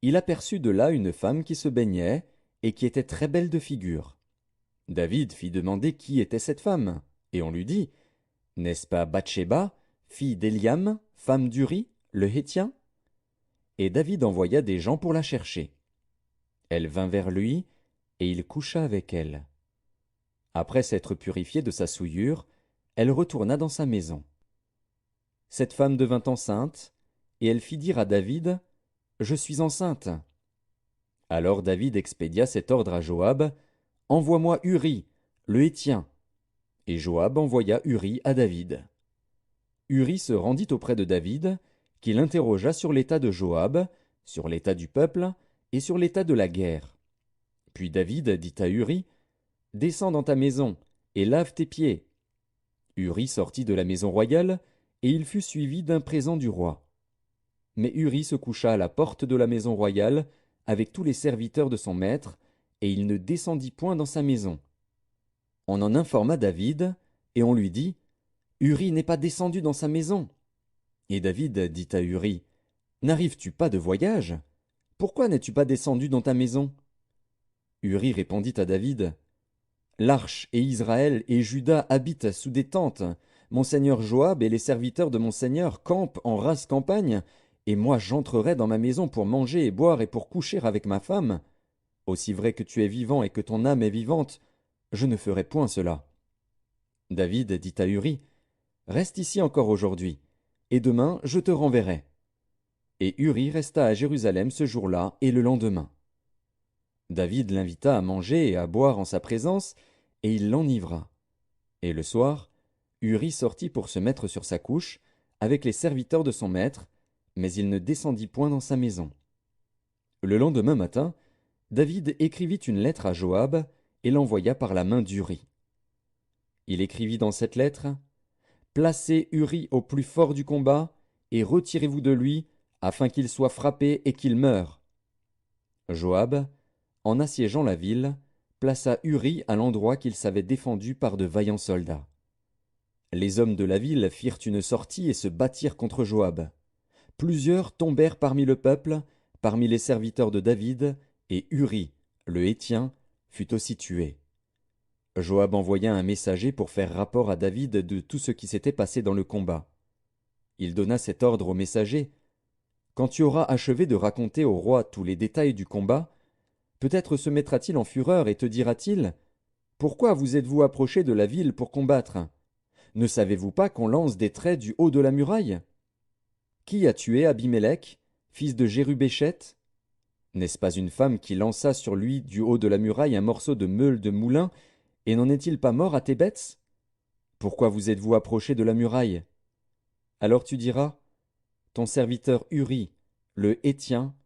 il aperçut de là une femme qui se baignait et qui était très belle de figure. David fit demander qui était cette femme, et on lui dit, n'est-ce pas Bathsheba, fille d'Éliam, femme d'Uri, le Hétien? Et David envoya des gens pour la chercher. Elle vint vers lui, et il coucha avec elle. Après s'être purifiée de sa souillure, elle retourna dans sa maison. Cette femme devint enceinte, et elle fit dire à David, Je suis enceinte. Alors David expédia cet ordre à Joab, Envoie-moi Uri, le Hétien. Et Joab envoya Uri à David. Uri se rendit auprès de David, qui l'interrogea sur l'état de Joab, sur l'état du peuple, et sur l'état de la guerre. Puis David dit à Uri, Descends dans ta maison, et lave tes pieds. Uri sortit de la maison royale, et il fut suivi d'un présent du roi. Mais Uri se coucha à la porte de la maison royale, avec tous les serviteurs de son maître, et il ne descendit point dans sa maison. On en informa David, et on lui dit, Uri n'est pas descendu dans sa maison. Et David dit à Uri, N'arrives-tu pas de voyage? Pourquoi n'es-tu pas descendu dans ta maison? Uri répondit à David, L'arche et Israël et Juda habitent sous des tentes. Mon seigneur Joab et les serviteurs de mon seigneur campent en rase campagne, et moi j'entrerai dans ma maison pour manger et boire et pour coucher avec ma femme. Aussi vrai que tu es vivant et que ton âme est vivante, je ne ferai point cela. David dit à Uri, Reste ici encore aujourd'hui, et demain je te renverrai. Et Uri resta à Jérusalem ce jour-là et le lendemain. David l'invita à manger et à boire en sa présence, et il l'enivra. Et le soir, Uri sortit pour se mettre sur sa couche, avec les serviteurs de son maître, mais il ne descendit point dans sa maison. Le lendemain matin, David écrivit une lettre à Joab, et l'envoya par la main d'Uri. Il écrivit dans cette lettre, Placez Uri au plus fort du combat, et retirez-vous de lui, afin qu'il soit frappé et qu'il meure. Joab, en assiégeant la ville, plaça Uri à l'endroit qu'il savait défendu par de vaillants soldats. Les hommes de la ville firent une sortie et se battirent contre Joab. Plusieurs tombèrent parmi le peuple, parmi les serviteurs de David, et Uri, le Hétien, fut aussi tué. Joab envoya un messager pour faire rapport à David de tout ce qui s'était passé dans le combat. Il donna cet ordre au messager. Quand tu auras achevé de raconter au roi tous les détails du combat, peut-être se mettra-t-il en fureur et te dira-t-il, Pourquoi vous êtes-vous approché de la ville pour combattre? Ne savez-vous pas qu'on lance des traits du haut de la muraille? Qui a tué Abimélec, fils de Jérubéchet? N'est-ce pas une femme qui lança sur lui du haut de la muraille un morceau de meule de moulin, et n'en est-il pas mort à Thébets? Pourquoi vous êtes-vous approché de la muraille? Alors tu diras, Ton serviteur Uri, le Hétien,